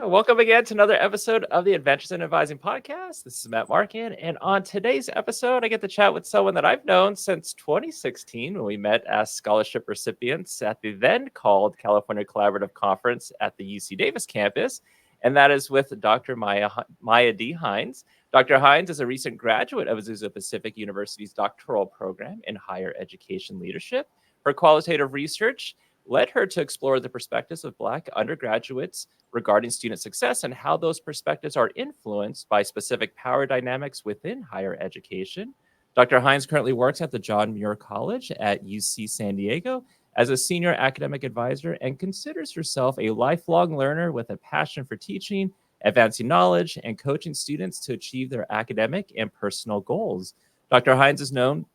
Welcome again to another episode of the Adventures in Advising podcast. This is Matt Markin, and on today's episode, I get to chat with someone that I've known since 2016 when we met as scholarship recipients at the then called California Collaborative Conference at the UC Davis campus, and that is with Dr. Mya D. Hines. Dr. Hines is a recent graduate of Azusa Pacific University's doctoral program in higher education leadership. Her qualitative research led her to explore the perspectives of Black undergraduates regarding student success and how those perspectives are influenced by specific power dynamics within higher education. Dr. Hines currently works at the John Muir College at UC San Diego as a senior academic advisor and considers herself a lifelong learner with a passion for teaching, advancing knowledge, and coaching students to achieve their academic and personal goals. Dr. Hines is known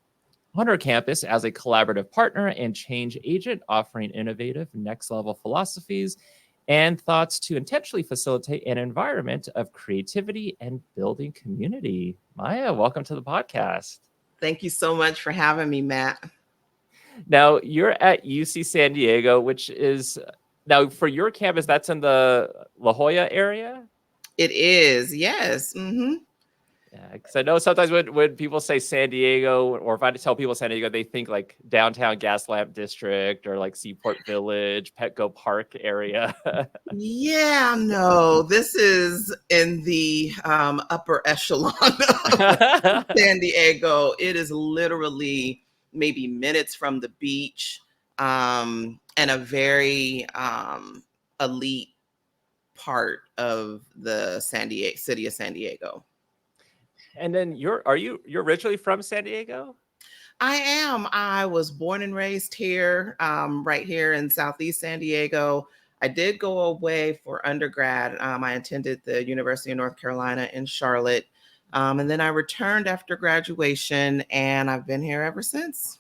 on our campus as a collaborative partner and change agent, offering innovative next level philosophies and thoughts to intentionally facilitate an environment of creativity and building community. Mya, welcome to the podcast. Thank you so much for having me, Matt. Now, you're at UC San Diego, which is now for your campus, that's in the La Jolla area? It is, yes. Yeah, because I know sometimes when people say San Diego, or if I tell people San Diego, they think like downtown Gaslamp District or like Seaport Village, Petco Park area. Yeah, no, this is in the upper echelon of San Diego. It is literally maybe minutes from the beach, and a very elite part of the city of San Diego. And then you're originally from San Diego? I am. I was born and raised here, right here in Southeast San Diego. I did go away for undergrad. I attended the University of North Carolina in Charlotte. And then I returned after graduation, and I've been here ever since.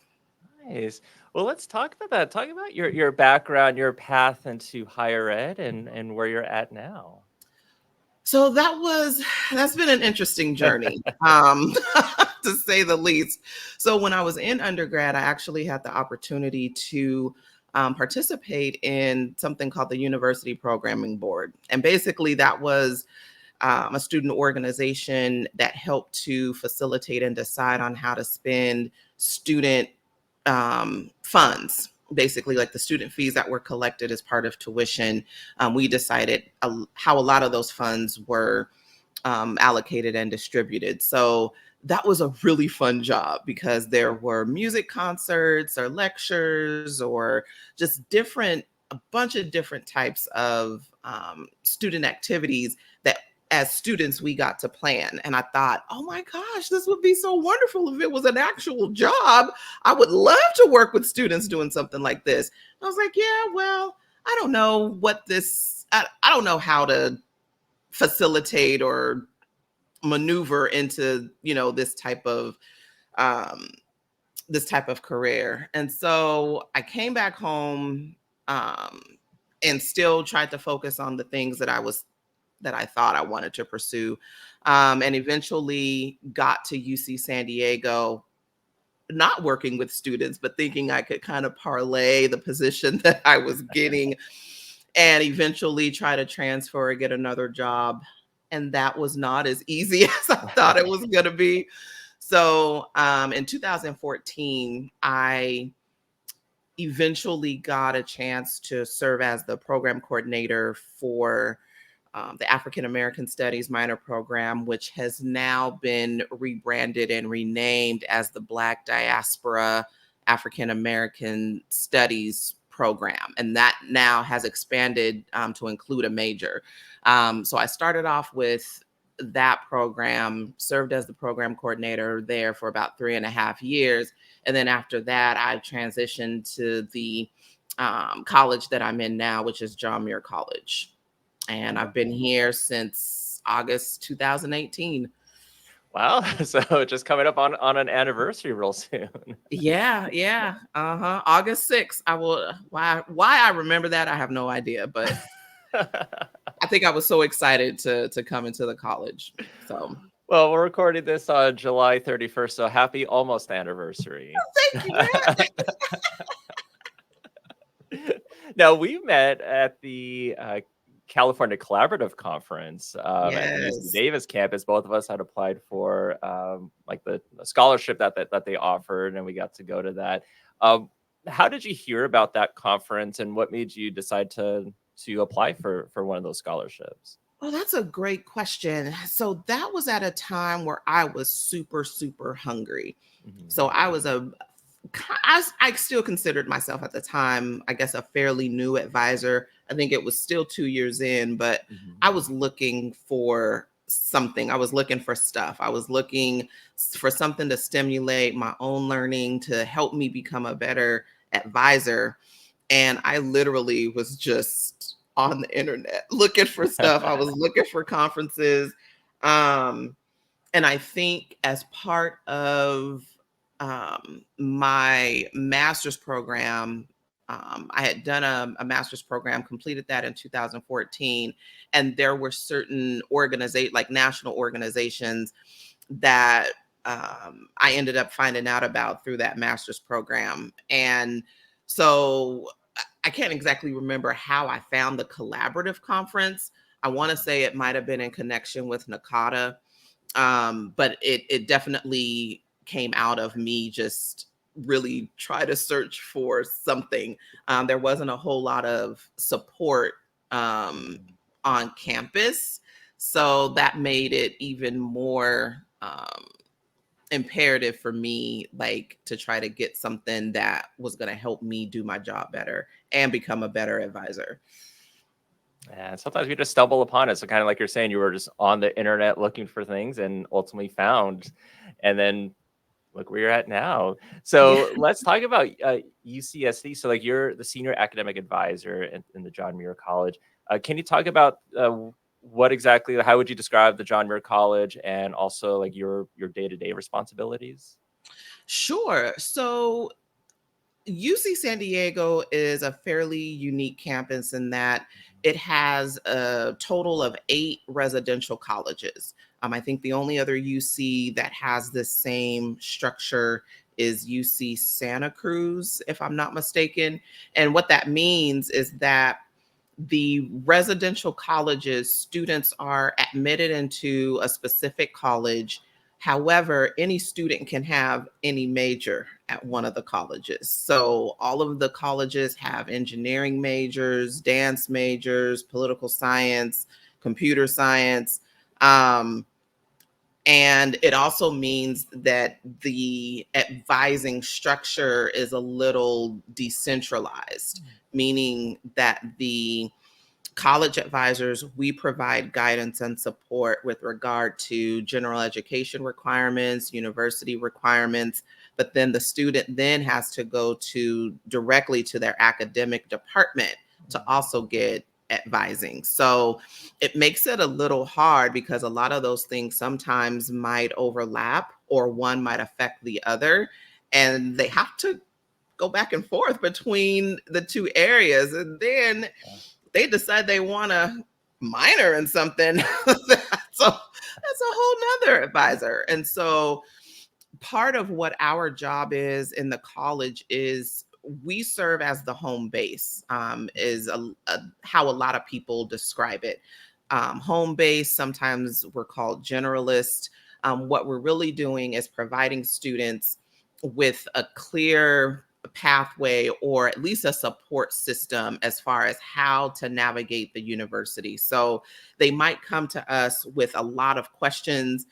Nice. Well, let's talk about that. Talk about your background, your path into higher ed and where you're at now. So that's been an interesting journey, to say the least. So when I was in undergrad, I actually had the opportunity to participate in something called the University Programming Board. And basically that was a student organization that helped to facilitate and decide on how to spend student funds, basically like the student fees that were collected as part of tuition. We decided how a lot of those funds were allocated and distributed. So that was a really fun job because there were music concerts or lectures or just a bunch of different types of student activities that as students we got to plan. And I thought, oh my gosh, this would be so wonderful if it was an actual job. I would love to work with students doing something like this. And I was like, yeah, well, I don't know I don't know how to facilitate or maneuver into, this type of career. And so I came back home and still tried to focus on the things that I thought I wanted to pursue, and eventually got to UC San Diego, not working with students, but thinking I could kind of parlay the position that I was getting and eventually try to transfer or get another job. And that was not as easy as I thought it was going to be. So in 2014, I eventually got a chance to serve as the program coordinator for the African American Studies minor program, which has now been rebranded and renamed as the Black Diaspora African American Studies program. And that now has expanded to include a major. So I started off with that program, served as the program coordinator there for about 3.5 years. And then after that, I transitioned to the college that I'm in now, which is John Muir College. And I've been here since August 2018. Wow. So just coming up on an anniversary real soon. Yeah. August 6th. Why I remember that, I have no idea, but I think I was so excited to come into the college. So well, we're recording this on July 31st, so happy almost anniversary. Thank you, Matt. Now, we met at the California Collaborative Conference at the UC Yes. Davis campus. Both of us had applied for like the scholarship that they offered, and we got to go to that. Um, how did you hear about that conference, and what made you decide to apply for one of those scholarships? Oh, that's a great question. So that was at a time where I was super, super hungry. Mhm, So I still considered myself at the time, I guess, a fairly new advisor. I think it was still 2 years in, but mhm. I was looking for something. I was looking for stuff. I was looking for something to stimulate my own learning, to help me become a better advisor. And I literally was just on the internet looking for stuff. I was looking for conferences. Um, and I think as part of my master's program, I had done a master's program, completed that in 2014, and there were certain like national organizations that I ended up finding out about through that master's program. And so I can't exactly remember how I found the collaborative conference. I want to say it might have been in connection with NACADA, but it definitely came out of me just really try to search for something. There wasn't a whole lot of support on campus, so that made it even more imperative for me, like, to try to get something that was going to help me do my job better and become a better advisor. And sometimes we just stumble upon it. So kind of like you're saying, you were just on the internet looking for things and ultimately found, and then look where you're at now. Yeah. So let's talk about UCSD. So like you're the senior academic advisor in the John Muir College. Can you talk about what exactly? How would you describe the John Muir College, and also like your day-to-day responsibilities? Sure. So UC San Diego is a fairly unique campus in that it has a total of 8 residential colleges. I think the only other UC that has the same structure is UC Santa Cruz, if I'm not mistaken. And what that means is that the residential colleges, students are admitted into a specific college. However, any student can have any major at one of the colleges. So all of the colleges have engineering majors, dance majors, political science, computer science. Um, and it also means that the advising structure is a little decentralized, meaning that the college advisors, we provide guidance and support with regard to general education requirements, university requirements, but then the student then has to go to directly to their academic department to also get advising. So it makes it a little hard because a lot of those things sometimes might overlap or one might affect the other, and they have to go back and forth between the two areas. And then they decide they want to minor in something. So that's a whole nother advisor. And so part of what our job is in the college is we serve as the home base, is how a lot of people describe it. Home base, sometimes we're called generalists. What we're really doing is providing students with a clear pathway or at least a support system as far as how to navigate the university. So they might come to us with a lot of questions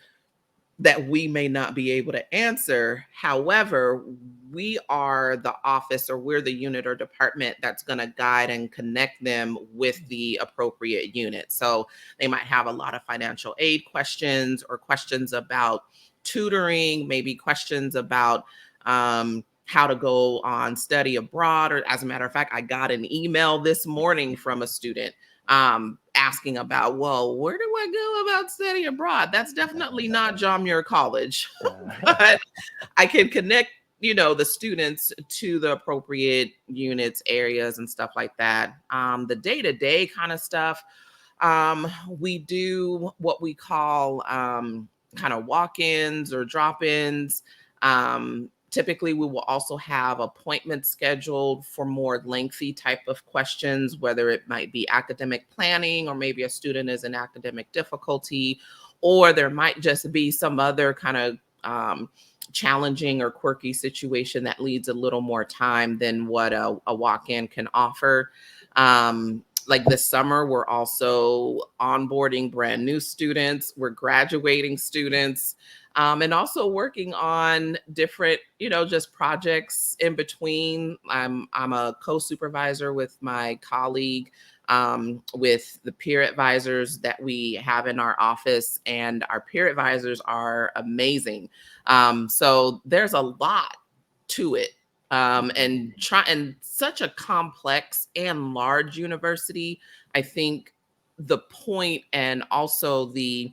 that we may not be able to answer. However, we are the office or we're the unit or department that's going to guide and connect them with the appropriate unit. So they might have a lot of financial aid questions or questions about tutoring, maybe questions about how to go on study abroad. Or as a matter of fact, I got an email this morning from a student asking about, well, where do I go about study abroad? That's definitely not John Muir College, but I can connect, the students to the appropriate units, areas, and stuff like that. The day-to-day kind of stuff, we do what we call kind of walk-ins or drop-ins. Typically, we will also have appointments scheduled for more lengthy type of questions, whether it might be academic planning, or maybe a student is in academic difficulty, or there might just be some other kind of challenging or quirky situation that needs a little more time than what a walk-in can offer. Like this summer, we're also onboarding brand new students, we're graduating students, and also working on different, just projects in between. I'm a co-supervisor with my colleague, with the peer advisors that we have in our office, and our peer advisors are amazing. So there's a lot to it. And such a complex and large university. I think the point, and also the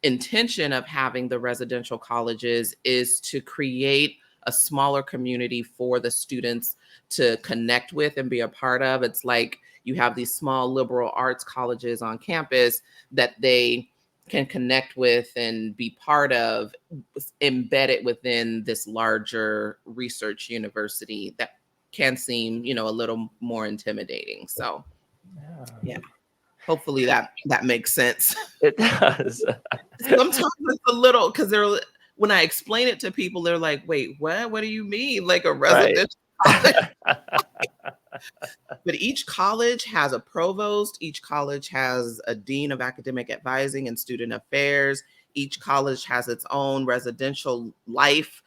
intention of having the residential colleges, is to create a smaller community for the students to connect with and be a part of. It's like you have these small liberal arts colleges on campus that they can connect with and be part of, embedded within this larger research university that can seem, a little more intimidating. So, yeah, hopefully that makes sense. It does. Sometimes it's a little, because when I explain it to people, they're like, "Wait, what? What do you mean? Like a Right. residential college?" But each college has a provost, each college has a dean of academic advising and student affairs, each college has its own residential life.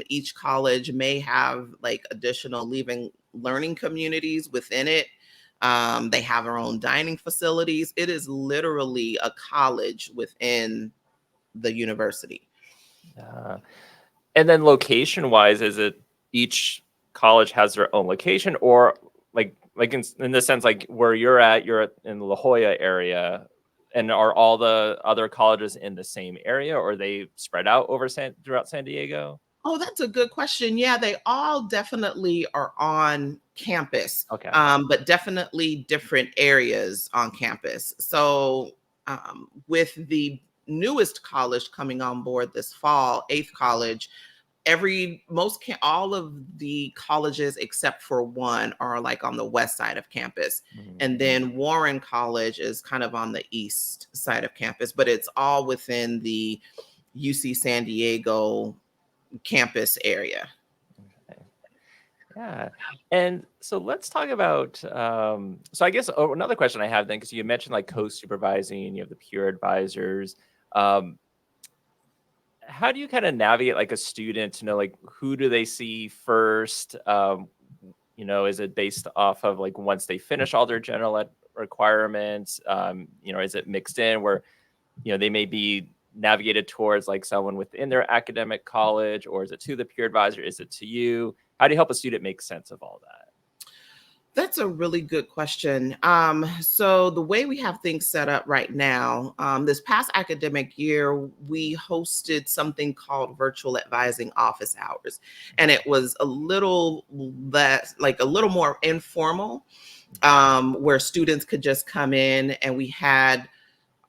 Each college may have like additional learning communities within it. They have their own dining facilities. It is literally a college within the university. Uh, and then location wise, is it each college has their own location, or like in the sense like where you're in the La Jolla area, and are all the other colleges in the same area, or are they spread out over throughout San Diego? Oh, that's a good question. Yeah, they all definitely are on campus, Okay. but definitely different areas on campus. So, with the newest college coming on board this fall, Eighth College, all of the colleges except for one are like on the west side of campus, Mhm. and then Warren College is kind of on the east side of campus, but it's all within the UC San Diego campus area. Okay. Yeah. And so let's talk about so I guess another question I have then, because you mentioned like co-supervising, you have the peer advisors. Um, how do you kind of navigate like a student to know like who do they see first? Is it based off of like once they finish all their general ed requirements? Is it mixed in where they may be navigated towards like someone within their academic college, or is it to the peer advisor? Is it to you? How do you help a student make sense of all that? That's a really good question. So the way we have things set up right now, this past academic year, we hosted something called virtual advising office hours, and it was a little less, like a little more informal, where students could just come in, and we had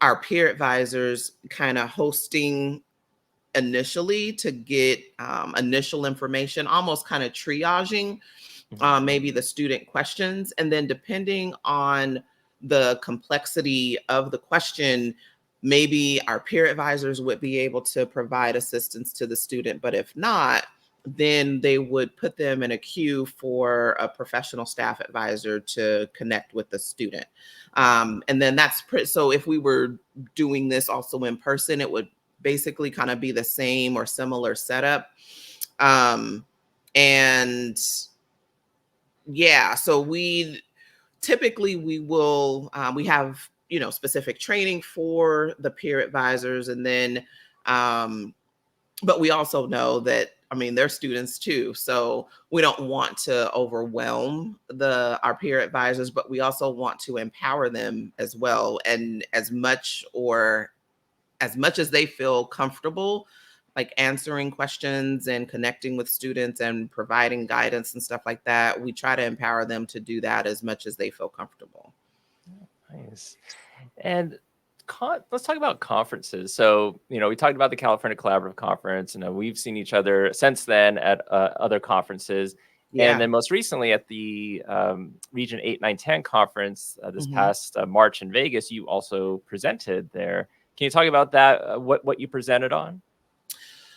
our peer advisors kind of hosting initially to get initial information, almost kind of triaging Mhm. maybe the student questions. And then depending on the complexity of the question, maybe our peer advisors would be able to provide assistance to the student. But if not, then they would put them in a queue for a professional staff advisor to connect with the student. And then so if we were doing this also in person, it would basically kind of be the same or similar setup. And yeah, so we have specific training for the peer advisors, and then but we also know that, I mean, they're students too, so we don't want to overwhelm our peer advisors, but we also want to empower them as well. And as much as they feel comfortable like answering questions and connecting with students and providing guidance and stuff like that, we try to empower them to do that as much as they feel comfortable. Nice. And let's talk about conferences. So, we talked about the California Collaborative Conference, and we've seen each other since then at other conferences. And Yeah. then most recently at the Region 8, 9, 10 conference this Mhm. past March in Vegas, you also presented there. Can you talk about that? What you presented on?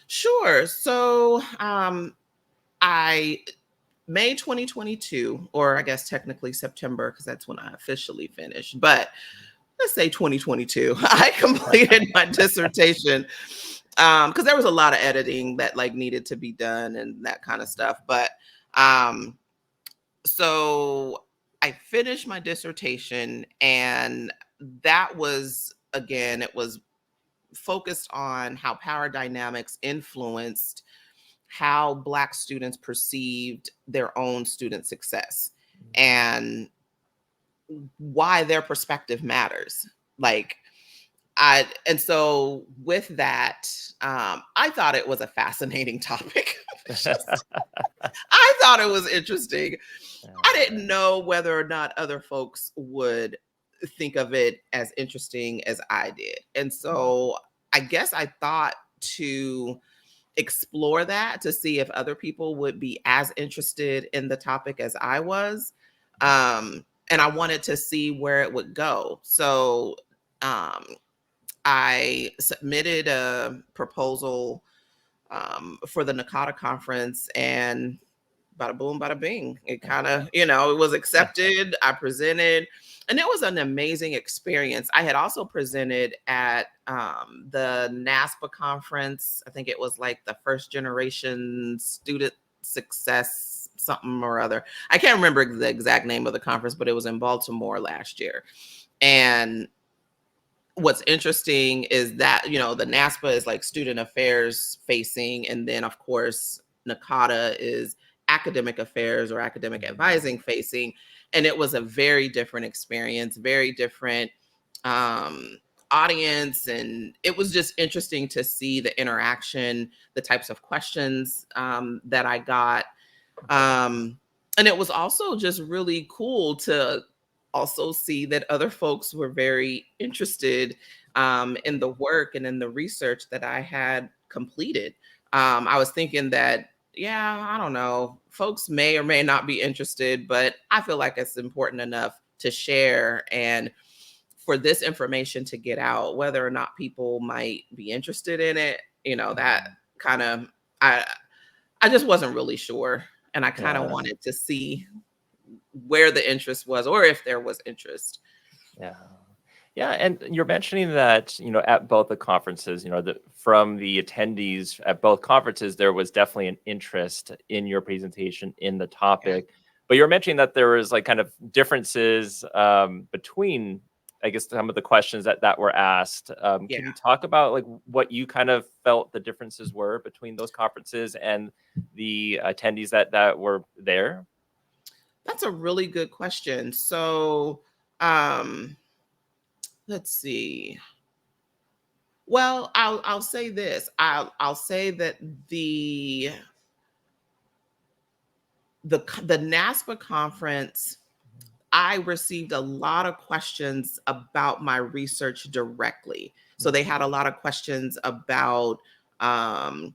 Sure. So, I May 2022, or I guess technically September, because that's when I officially finished. But let's say 2022, I completed my dissertation because there was a lot of editing that like needed to be done and that kind of stuff. But um, so I finished my dissertation, and that was again, it was focused on how power dynamics influenced how Black students perceived their own student success and why their perspective matters. Like, and so with that, I thought it was a fascinating topic. Just, I thought it was interesting. I didn't know whether or not other folks would think of it as interesting as I did. And so I guess I thought to explore that to see if other people would be as interested in the topic as I was. And I wanted to see where it would go. So um, I submitted a proposal for the NACADA conference, and bada boom, bada bing. It kind of, it was accepted. I presented, and it was an amazing experience. I had also presented at the NASPA conference. I think it was like the first generation student success something or other. I can't remember the exact name of the conference, but it was in Baltimore last year. And what's interesting is that, the NASPA is like student affairs facing, and then of course NACADA is academic affairs or academic advising facing. And it was a very different experience, very different um audience, and it was just interesting to see the interaction, the types of questions that I got. And it was also just really cool to also see that other folks were very interested in the work and in the research that I had completed. I was thinking that, yeah, I don't know, folks may or may not be interested, but I feel like it's important enough to share and for this information to get out, whether or not people might be interested in it, that kind of, I, I just wasn't really sure. And I kind of Yeah. wanted to see where the interest was or if there was interest. Yeah. Yeah, and you're mentioning that, at both the conferences, from the attendees at both conferences, there was definitely an interest in your presentation in the Yeah. topic. But you're mentioning that there was like kind of differences between, I guess, some of the questions that were asked. Can you Yeah. talk about like what you kind of felt the differences were between those conferences and the attendees that were there? That's a really good question. So, um, let's see. Well, I'll say this. I'll say that the NASPA conference, I received a lot of questions about my research directly. So they had a lot of questions about um,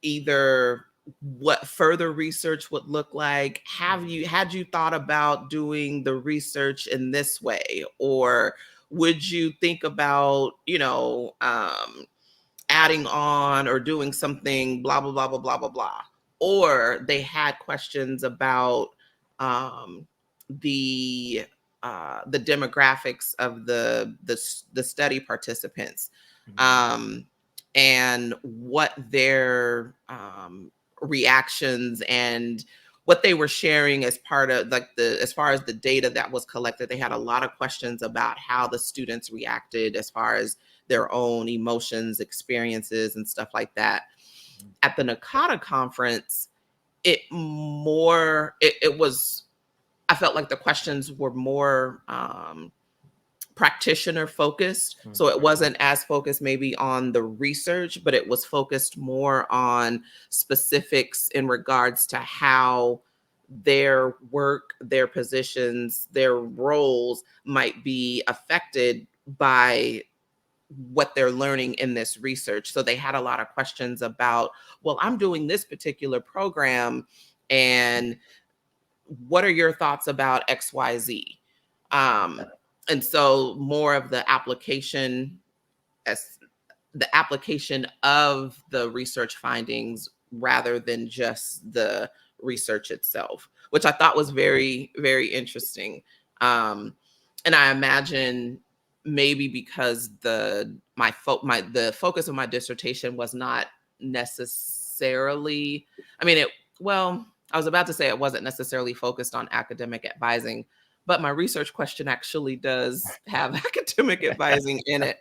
either what further research would look like. Had you thought about doing the research in this way, or would you think about adding on or doing something blah blah blah blah blah blah blah. Or they had questions about um, the the demographics of the study participants, um, and what their reactions and what they were sharing as part of like as far as the data that was collected. They had a lot of questions about how the students reacted as far as their own emotions, experiences, and stuff like that. At the NACADA conference, it was, I felt like the questions were more practitioner focused. So it wasn't as focused maybe on the research, but it was focused more on specifics in regards to how their work, their positions, their roles might be affected by what they're learning in this research. So they had a lot of questions about, well, I'm doing this particular program, and what are your thoughts about XYZ? And so more of the application, as the application of the research findings rather than just the research itself, which I thought was very, very interesting. And I imagine maybe because the focus of my dissertation was not necessarily, I mean, I was about to say it wasn't necessarily focused on academic advising, but my research question actually does have academic advising in it.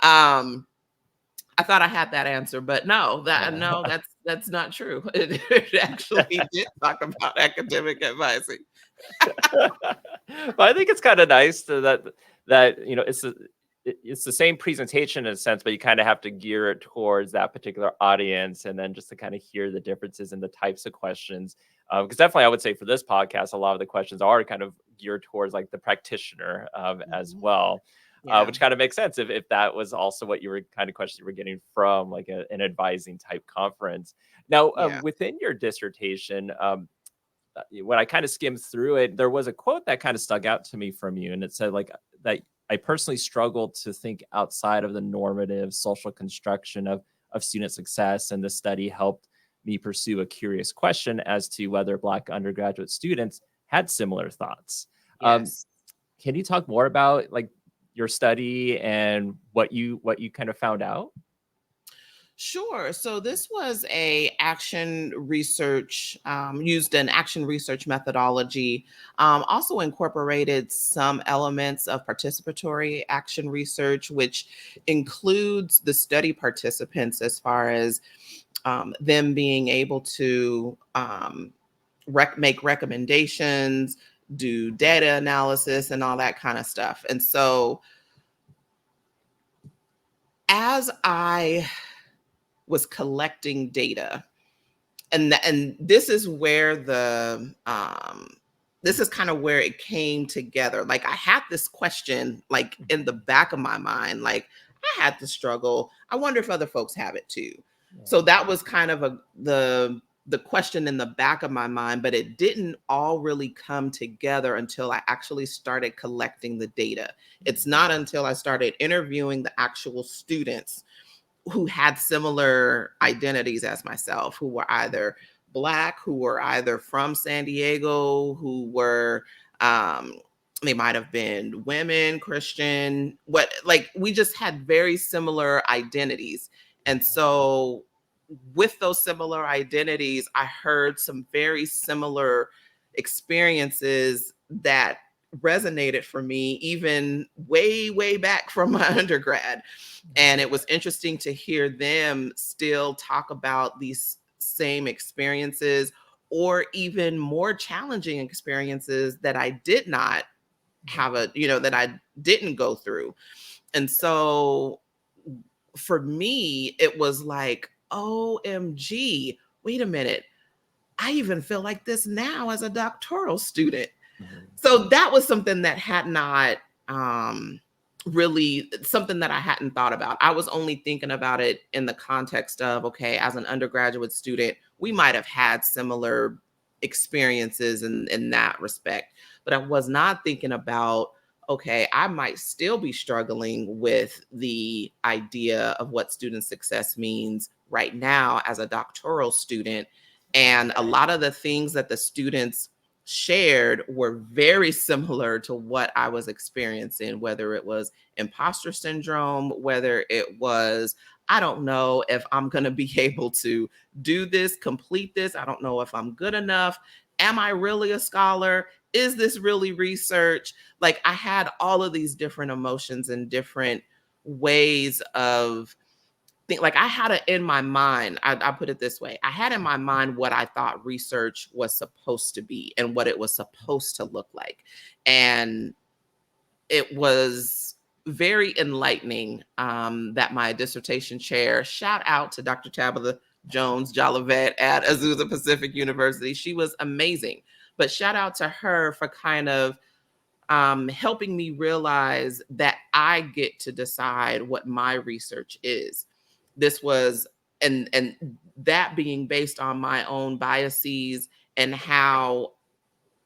I thought I had that answer, but no, that's not true. It actually did talk about academic advising. But I think it's kind of nice that it's the same presentation in a sense, but you kind of have to gear it towards that particular audience, and then just to kind of hear the differences in the types of questions. Because definitely, I would say for this podcast, a lot of the questions are kind of geared towards like the practitioner as well. Yeah, Which kind of makes sense if that was also what you were kind of questions you were getting from like an advising type conference. Now, yeah, within your dissertation, when I kind of skimmed through it, there was a quote that kind of stuck out to me from you, and it said like that I personally struggled to think outside of the normative social construction of student success, and the study helped me pursue a curious question as to whether Black undergraduate students had similar thoughts. Um, yes. can you talk more about like your study and what you kind of found out? Sure. So this was a action research, used an action research methodology, also incorporated some elements of participatory action research, which includes the study participants as far as them being able to make recommendations, do data analysis, and all that kind of stuff. And so as I was collecting data, and this is where this is kind of where it came together. Like I had this question like in the back of my mind, like I had to struggle. I wonder if other folks have it too. So that was kind of the question in the back of my mind, but it didn't all really come together until I actually started collecting the data. It's not until I started interviewing the actual students who had similar identities as myself, who were either Black, who were either from San Diego, who were, um, they might have been women, Christian, what, like we just had very similar identities. And so with those similar identities, I heard some very similar experiences that resonated for me, even way, way back from my undergrad. And it was interesting to hear them still talk about these same experiences, or even more challenging experiences that I did not that I didn't go through. And so for me, it was like, OMG, wait a minute. I even feel like this now as a doctoral student. Mhm. So that was something that had not really something that I hadn't thought about. I was only thinking about it in the context of, okay, as an undergraduate student, we might have had similar experiences in that respect. But I was not thinking about, okay, I might still be struggling with the idea of what student success means right now as a doctoral student. And a lot of the things that the students shared were very similar to what I was experiencing, whether it was imposter syndrome, whether it was, I don't know if I'm going to be able to do this, complete this. I don't know if I'm good enough. Am I really a scholar? Is this really research? Like I had all of these different emotions and different ways of think, like I had it in my mind. I put it this way. I had in my mind what I thought research was supposed to be and what it was supposed to look like. And it was very enlightening that my dissertation chair, shout out to Dr. Tabitha Jones Jolivet at Azusa Pacific University. She was amazing. But shout out to her for kind of helping me realize that I get to decide what my research is. This was, and that being based on my own biases and how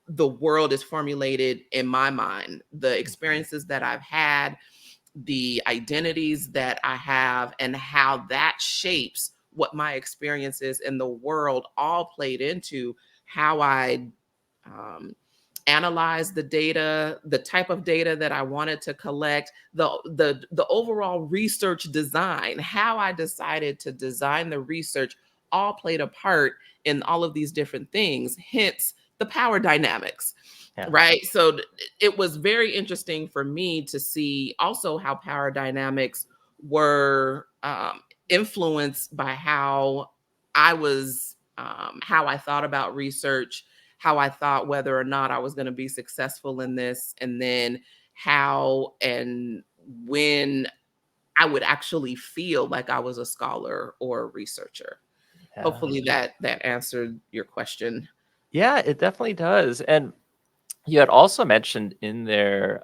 the world is formulated in my mind, the experiences that I've had, the identities that I have, and how that shapes what my experiences in the world all played into how I um, analyze the data, the type of data that I wanted to collect, the overall research design, how I decided to design the research, all played a part in all of these different things. Hence the power dynamics. Yeah. Right. So it was very interesting for me to see also how power dynamics were influenced by how I thought about research, how I thought whether or not I was going to be successful in this, and then how and when I would actually feel like I was a scholar or a researcher. Yeah. Hopefully that answered your question. Yeah, it definitely does. And you had also mentioned in there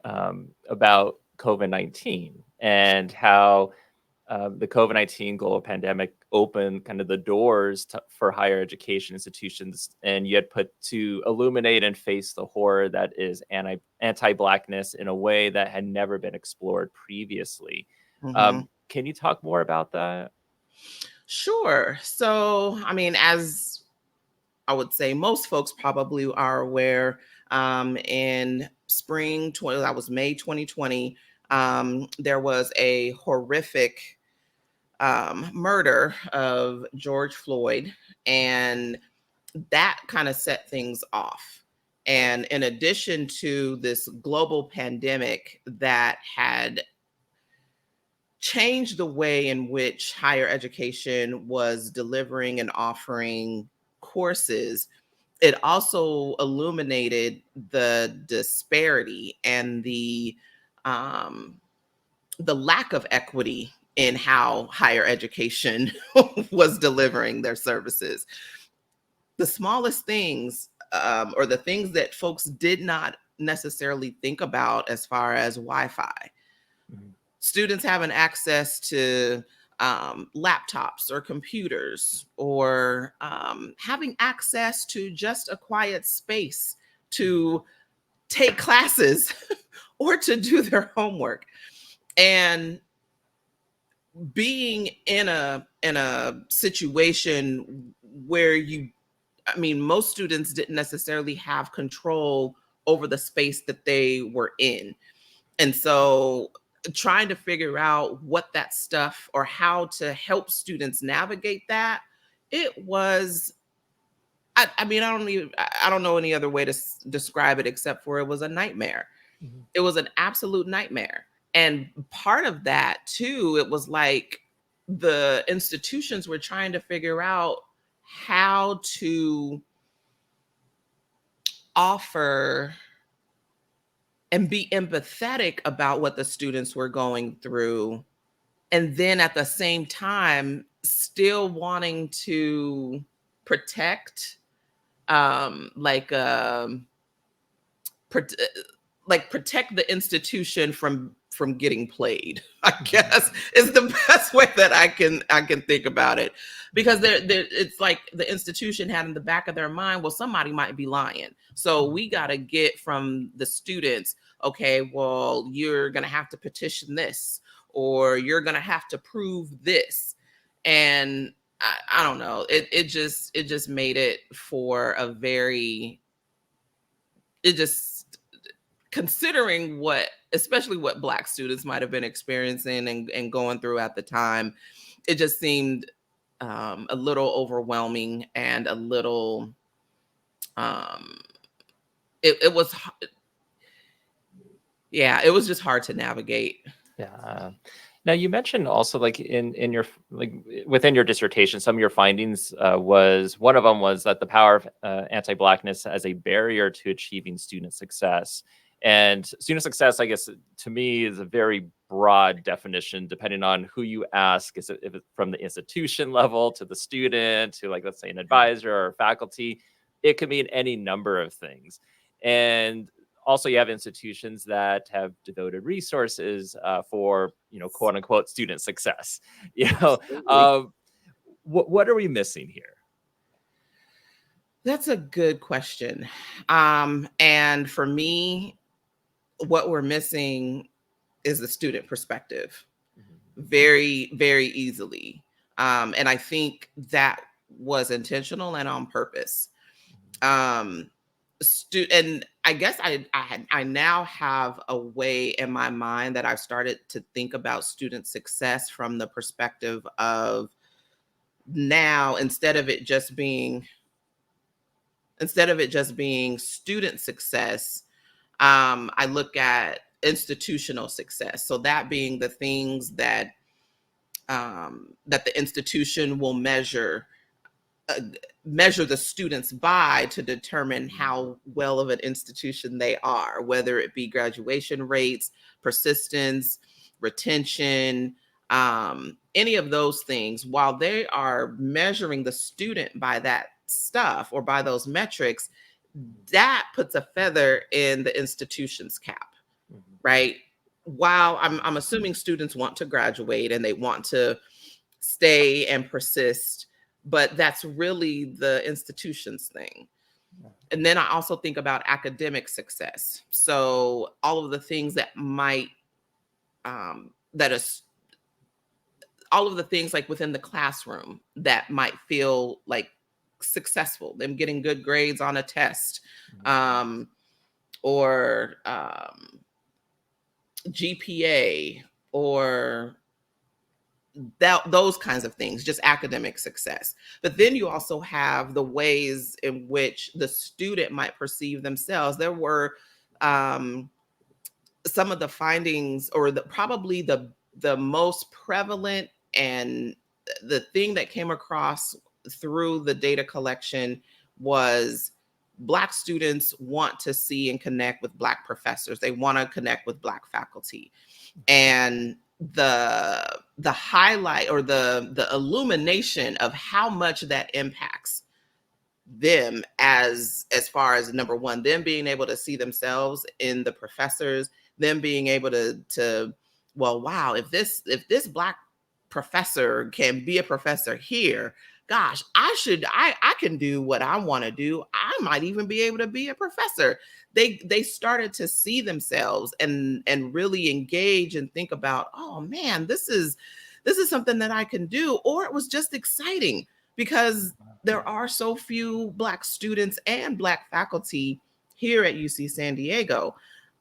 about COVID-19 and how the COVID-19 global pandemic opened kind of the doors for higher education institutions, and you had put to illuminate and face the horror that is anti-blackness in a way that had never been explored previously. Mhm. Can you talk more about that? Sure. So, I mean, as I would say most folks probably are aware, in spring 20, that was May 2020, there was a horrific murder of George Floyd, and that kind of set things off. And in addition to this global pandemic that had changed the way in which higher education was delivering and offering courses, it also illuminated the disparity and um, the lack of equity in how higher education was delivering their services. The smallest things, or the things that folks did not necessarily think about, as far as Wi-Fi, Mhm. students having access to laptops or computers, or having access to just a quiet space to take classes or to do their homework. And being in a situation where I mean, most students didn't necessarily have control over the space that they were in. And so trying to figure out what that stuff, or how to help students navigate that, it was, I mean, I don't know any other way to describe it except for it was a nightmare. Mhm. It was an absolute nightmare. And part of that too, it was like the institutions were trying to figure out how to offer and be empathetic about what the students were going through, and then at the same time still wanting to protect, um like um prote- like protect the institution from getting played. I Mhm. guess is the best way that I can think about it, because there it's like the institution had in the back of their mind, well, somebody might be lying, so Mhm. we got to get from the students, okay, well, you're gonna have to petition this, or you're gonna have to prove this. And I don't know, it just made it for a very, it just, considering what, especially what Black students might have been experiencing and going through at the time, it just seemed a little overwhelming, and a little, um, it was, yeah, it was just hard to navigate. Yeah. Now you mentioned also like in your like within your dissertation, some of your findings was one of them was that the power of anti-blackness as a barrier to achieving student success. And student success, I guess, to me is a very broad definition, depending on who you ask. Is it if it's from the institution level to the student to like let's say an advisor or faculty? It could mean any number of things. And also you have institutions that have devoted resources for, quote unquote, student success. Absolutely. What are we missing here? That's a good question. And for me, what we're missing is the student perspective very, very easily. And I think that was intentional and on purpose. Um, and I guess I now have a way in my mind that I've started to think about student success from the perspective of now, instead of it just being student success, I look at institutional success. So that being the things that the institution will uh, measure the students by to determine how well of an institution they are, whether it be graduation rates, persistence, retention, any of those things. While they are measuring the student by that stuff or by those metrics, that puts a feather in the institution's cap, right? While I'm assuming students want to graduate and they want to stay and persist, but that's really the institution's thing. And then I also think about academic success. So all of the things that might that is all of the things like within the classroom that might feel like successful, them getting good grades on a test, or GPA, or those kinds of things, just academic success. But then you also have the ways in which the student might perceive themselves. There were some of the findings, or probably the most prevalent, and the thing that came across through the data collection was Black students want to see and connect with Black professors. They want to connect with Black faculty. And the highlight, or the illumination of how much that impacts them, as far as, number one, them being able to see themselves in the professors, them being able to well, wow, if this Black professor can be a professor here, gosh, I can do what I want to do. I might even be able to be a professor. They started to see themselves and really engage and think about, oh man, this is something that I can do. Or it was just exciting because there are so few Black students and Black faculty here at UC San Diego.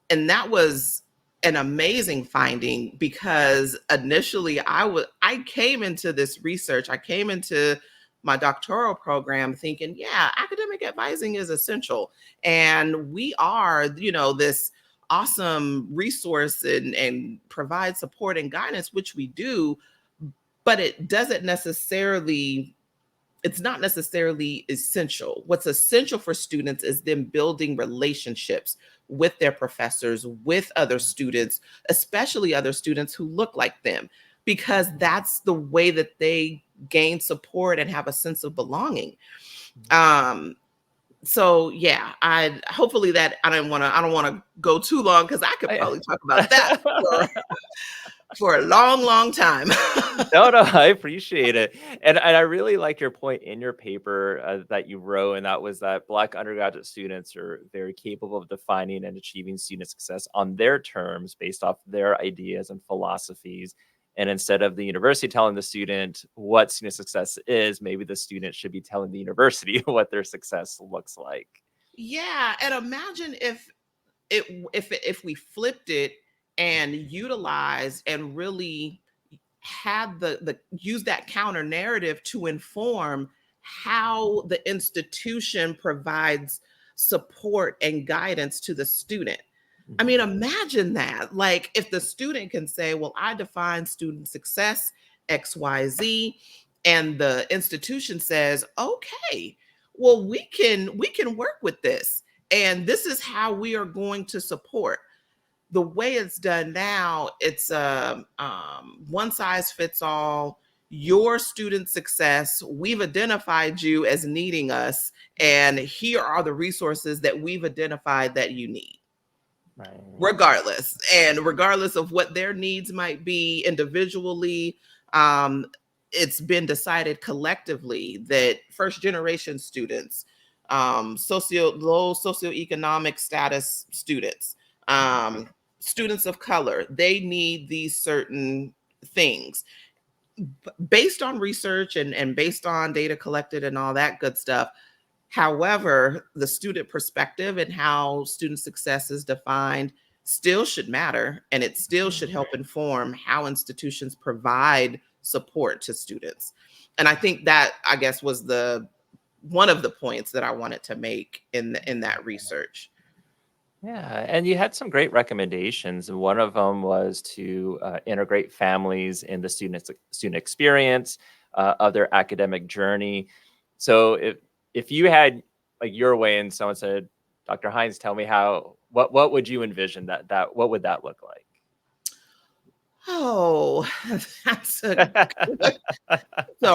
And that was an amazing finding, because initially I came into this research, I came into my doctoral program thinking, yeah, academic advising is essential. And we are, this awesome resource and provide support and guidance, which we do, but it's not necessarily essential. What's essential for students is them building relationships with their professors, with other students, especially other students who look like them, because that's the way that they gain support and have a sense of belonging. So yeah, hopefully that I don't want to go too long, because I could probably talk about that for a long, long time. No, I appreciate it. And I really like your point in your paper that you wrote, and that was that Black undergraduate students are very capable of defining and achieving student success on their terms based off their ideas and philosophies. And instead of the university telling the student what student success is, maybe the student should be telling the university what their success looks like. Yeah, and imagine if we flipped it and utilized and really had the use that counter narrative to inform how the institution provides support and guidance to the student. I mean, imagine that. Like, if the student can say, well, I define student success XYZ, and the institution says, okay, well, we can work with this, and this is how we are going to support. The way it's done now, it's one size fits all. Your student success, we've identified you as needing us, and here are the resources that we've identified that you need. Right. regardless, and regardless of what their needs might be individually. um, it's been decided collectively that first generation students, low socioeconomic status students, um, students of color, they need these certain things based on research and based on data collected and all that good stuff. However, the student perspective and how student success is defined still should matter, and it still should help inform how institutions provide support to students. And I think that, I guess, was the one of the points that I wanted to make in that research. Yeah, and you had some great recommendations, and one of them was to integrate families in the student experience of their academic journey. So if you had like your way, and someone said, "Dr. Hines, tell me how what would you envision that what would that look like?" Oh, that's a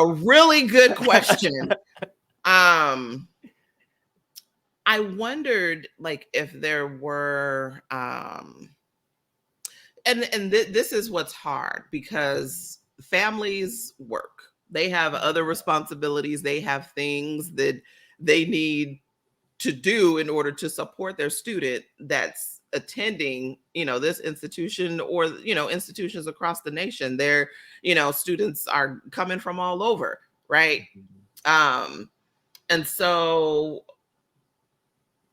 really good question. Um, I wondered, like, if there were this is what's hard, because families work. They have other responsibilities, they have things that they need to do in order to support their student that's attending, this institution, or institutions across the nation. Their, students are coming from all over, right? um and so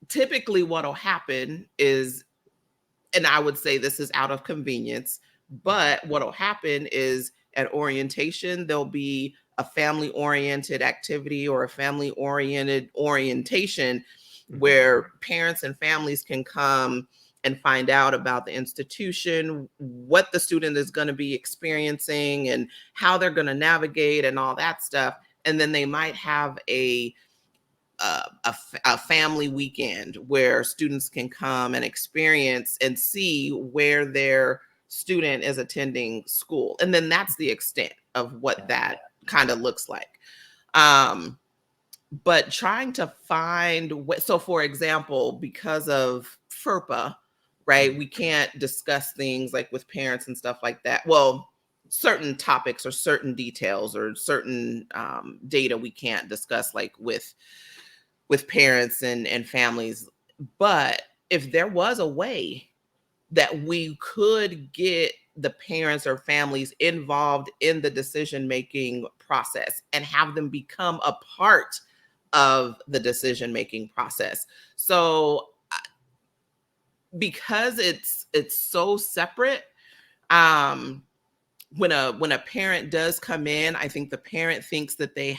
typically what'll happen is, and I would say this is out of convenience, but what'll happen is at orientation, there'll be a family oriented activity or a family oriented orientation where parents and families can come and find out about the institution, what the student is going to be experiencing, and how they're going to navigate and all that stuff. And then they might have a family weekend where students can come and experience and see where their student is attending school. And then that's the extent of what that kind of looks like. But trying to find so for example, because of FERPA, right, we can't discuss things like with parents and stuff like that. Well, certain topics or certain details or certain data we can't discuss, like with parents and families. But if there was a way that we could get the parents or families involved in the decision making process and have them become a part of the decision making process. So because it's so separate, um when a parent does come in, I think the parent thinks that they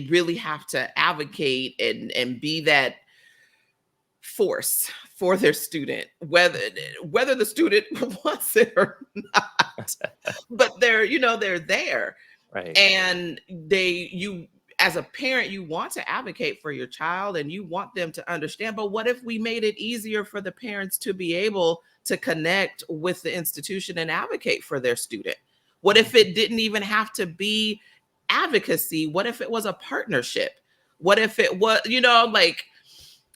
really have to advocate and be that force for their student, whether the student wants it or not. But they're there. Right. And you as a parent, you want to advocate for your child and you want them to understand. But what if we made it easier for the parents to be able to connect with the institution and advocate for their student? What if it didn't even have to be advocacy? What if it was a partnership? What if it was, like,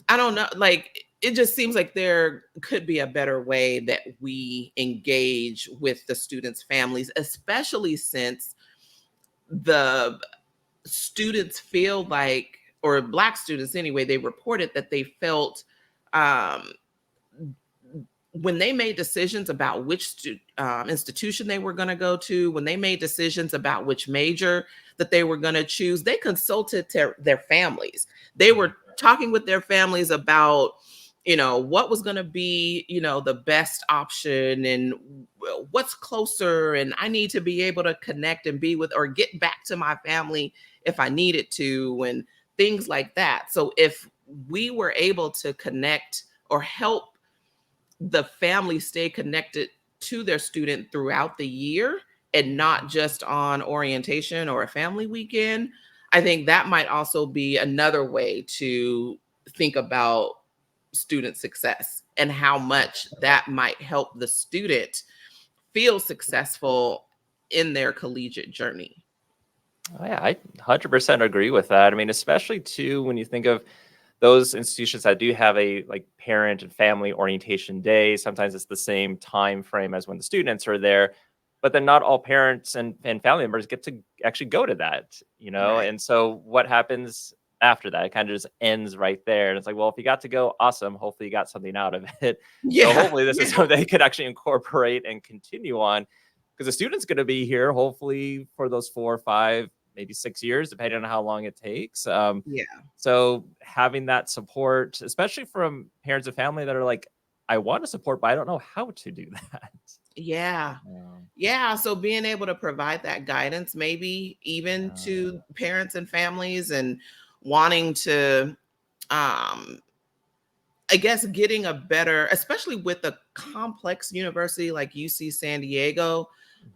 I don't know, like, it just seems like there could be a better way that we engage with the students' families, especially since the students feel like, or Black students anyway, they reported that they felt, um, when they made decisions about which institution they were going to go to, when they made decisions about which major that they were going to choose, they consulted their families. They were talking with their families about, what was going to be, the best option, and what's closer, and I need to be able to connect and be with or get back to my family if I needed to, and things like that. So if we were able to connect or help the family stay connected to their student throughout the year and not just on orientation or a family weekend, I think that might also be another way to think about student success and how much that might help the student feel successful in their collegiate journey. Oh, yeah, I 100% agree with that. I mean, especially too when you think of those institutions that do have a like parent and family orientation day, sometimes it's the same time frame as when the students are there, but then not all parents and family members get to actually go to that, you know? Right. And so what happens after that? It kind of just ends right there. And it's like, well, if you got to go, awesome. Hopefully you got something out of it. So Yeah. hopefully this is Yeah. something they could actually incorporate and continue on, because the student's going to be here hopefully for those 4 or 5, maybe 6 years, depending on how long it takes. Yeah. So having that support, especially from parents and family that are like, I want to support, but I don't know how to do that. Yeah. Um, Yeah. So being able to provide that guidance, maybe even yeah. to parents and families, and wanting to, um, I guess, getting a better, especially with a complex university like UC San Diego,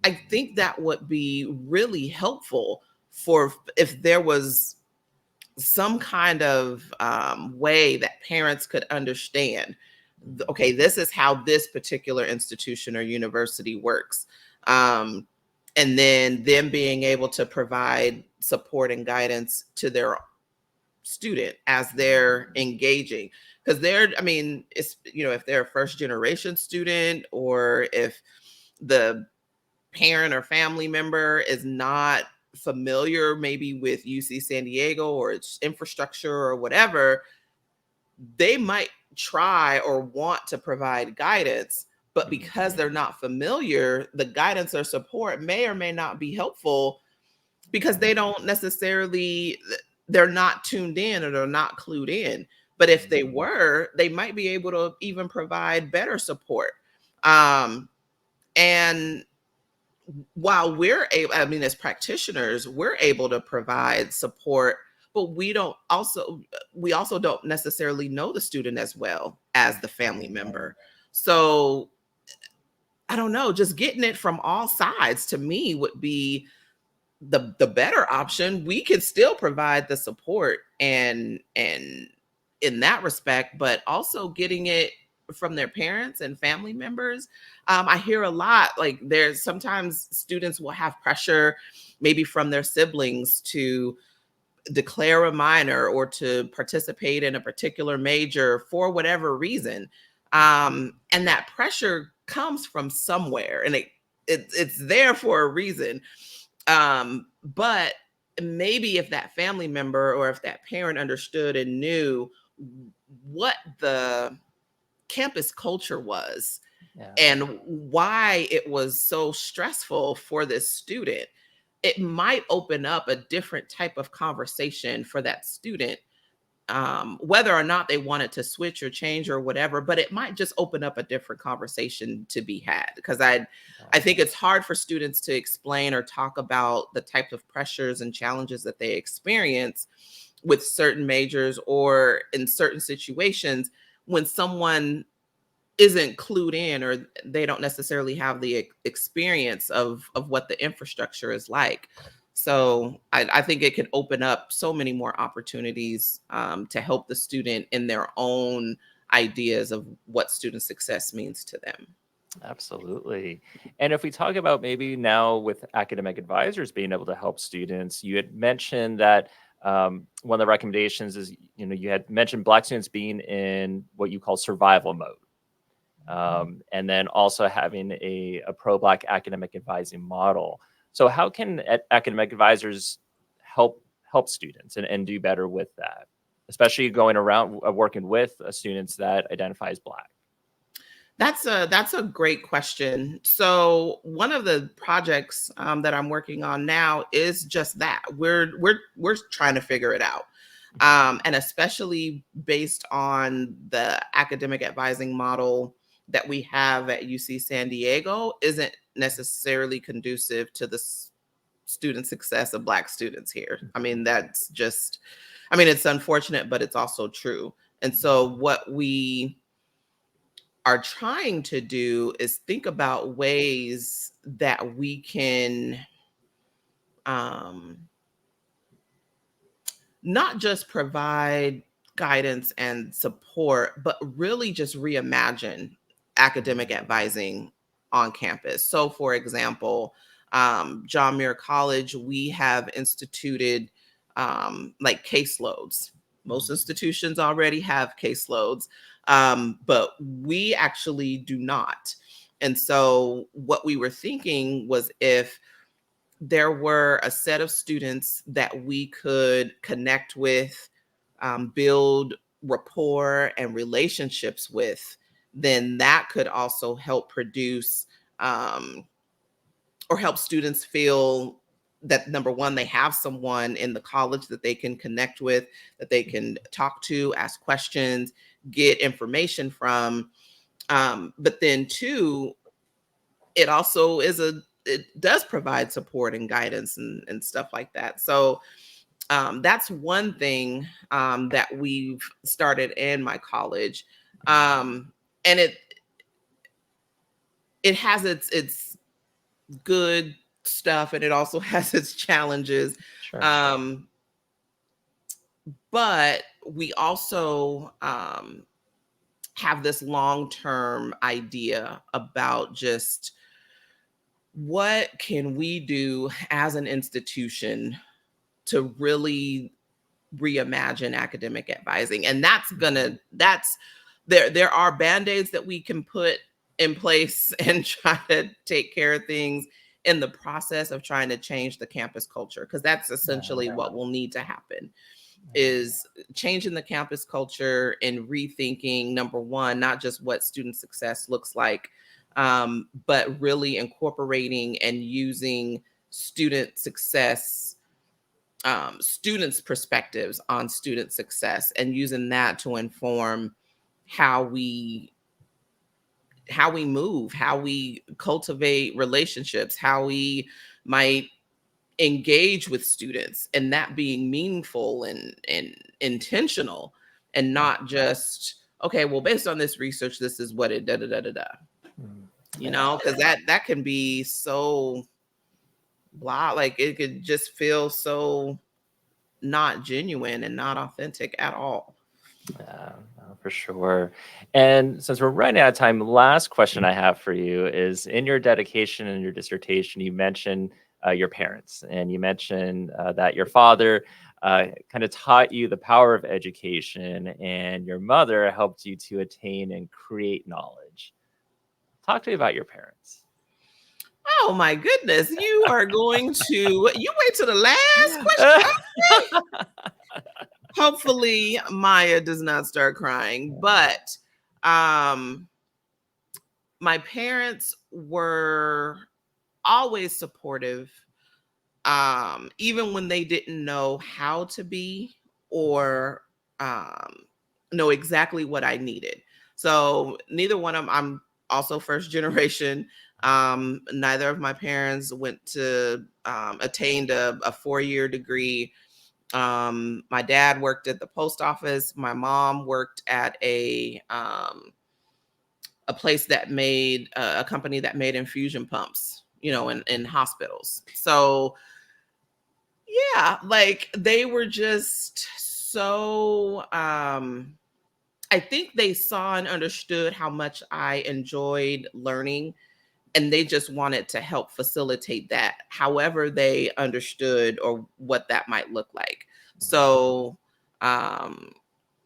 I Mhm. think that would be really helpful for if there was some kind of way that parents could understand, Mhm. okay, this is how this particular institution or university works. Um, and then them being able to provide support and guidance to their student as they're engaging, because they're, I mean, it's, if they're a first generation student, or if the parent or family member is not familiar maybe with UC San Diego or its infrastructure or whatever, they might try or want to provide guidance, but because Mhm. they're not familiar, the guidance or support may or may not be helpful, because they don't necessarily, they're not tuned in, or they're not clued in. But if they Mhm. were, they might be able to even provide better support. Um and while we're able, I mean, as practitioners, we're able to provide support, but we also don't necessarily know the student as well as the family Right. member. So I don't know, just getting it from all sides to me would be the better option. We could still provide the support and in that respect, but also getting it from their parents and family members. I hear a lot, like, there's sometimes students will have pressure maybe from their siblings to declare a minor or to participate in a particular major for whatever reason. And that pressure comes from somewhere, and it's there for a reason. But maybe if that family member or if that parent understood and knew what the campus culture was Yeah. and why it was so stressful for this student, it might open up a different type of conversation for that student, whether or not they wanted to switch or change or whatever. But it might just open up a different conversation to be had, because I think Right. it's hard for students to explain or talk about the types of pressures and challenges that they experience with certain majors or in certain situations, when someone isn't clued in, or they don't necessarily have the experience of what the infrastructure is like. So I think it could open up so many more opportunities, to help the student in their own ideas of what student success means to them. Absolutely. And if we talk about maybe now with academic advisors being able to help students, you had mentioned that one of the recommendations is, you had mentioned Black students being in what you call survival mode. And then also having a pro-Black academic advising model. So how can academic advisors help students and do better with that, especially going around working with students that identify as Black? That's a great question. So one of the projects, that I'm working on now is just that. We're trying to figure it out, and especially based on the academic advising model that we have at UC San Diego, isn't necessarily conducive to the student success of Black students here. I mean, that's just, I mean, it's unfortunate, but it's also true. And so what we are trying to do is think about ways that we can, um, not just provide guidance and support, but really just reimagine academic Mhm. advising on campus. So, for example, John Muir College, we have instituted, like, caseloads. Most institutions already have caseloads, but we actually do not. And so, what we were thinking was if there were a set of students that we could connect with, build rapport and relationships with, then that could also help produce um, or help students feel that number one, they have someone in the college that they can connect with, that they can talk to, ask questions, get information from. But then two, it also it does provide support and guidance and stuff like that. So that's one thing that we've started in my college. And it has its good stuff, and it also has its challenges. Sure. Um, but we also have this long-term idea about just what can we do as an institution to really reimagine academic advising. And that's there are band-aids that we can put in place and try to take care of things in the process of trying to change the campus culture, because that's essentially Yeah. what will need to happen, is changing the campus culture and rethinking, number one, not just what student success looks like, but really incorporating and using student success, students' perspectives on student success, and using that to inform how we move, how we cultivate relationships, how we might engage with students, and that being meaningful and intentional, and not just, okay, well, based on this research, this is what it da da da da da. Mm. You Yeah. know, because that can be so blah, like it could just feel so not genuine and not authentic at all. Yeah, no, for sure. And since we're running out of time, last question I have for you is in your dedication and your dissertation, you mentioned your parents, and you mentioned that your father kind of taught you the power of education, and your mother helped you to attain and create knowledge. Talk to me about your parents. Oh my goodness, you are going to you wait till the last question. Hopefully Maya does not start crying, but um my parents were always supportive, even when they didn't know how to be, or um, know exactly what I needed. So neither one of them, I'm also first generation. Neither of my parents went to attained a 4-year degree. My dad worked at the post office. My mom worked at a place that made a company that made infusion pumps, in hospitals. So yeah, like they were just so I think they saw and understood how much I enjoyed learning, and they just wanted to help facilitate that however they understood or what that might look like. So um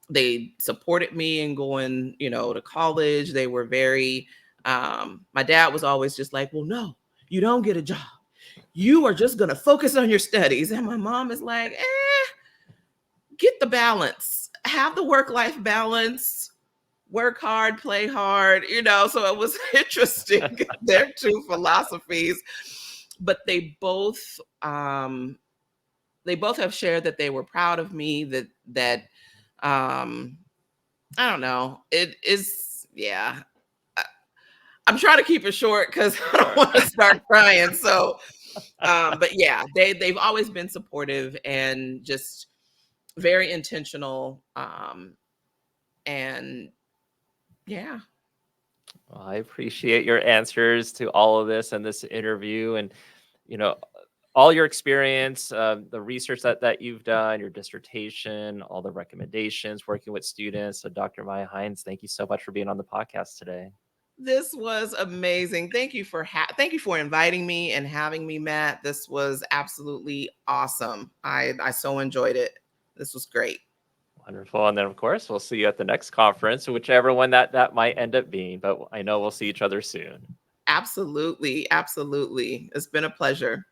they supported me in going, to college. They were very my dad was always just like, well, no, you don't get a job, you are just going to focus on your studies. And my mom is like, get the balance, have the work life balance, work hard, play hard, So it was interesting, their two philosophies. But they both have shared that they were proud of me, that um I don't know, it is, yeah. I'm trying to keep it short because I don't want to start crying. So but yeah, they've always been supportive and just very intentional, and yeah. Well, I appreciate your answers to all of this and this interview, and you know all your experience, the research that you've done, your dissertation, all the recommendations, working with students. So, Dr. Mya Hines, thank you so much for being on the podcast today. This was amazing. Thank you for inviting me and having me, Matt. This was absolutely awesome. I so enjoyed it. This was great. Wonderful. And then, of course, we'll see you at the next conference, whichever one that might end up being. But I know we'll see each other soon. Absolutely. Absolutely. It's been a pleasure.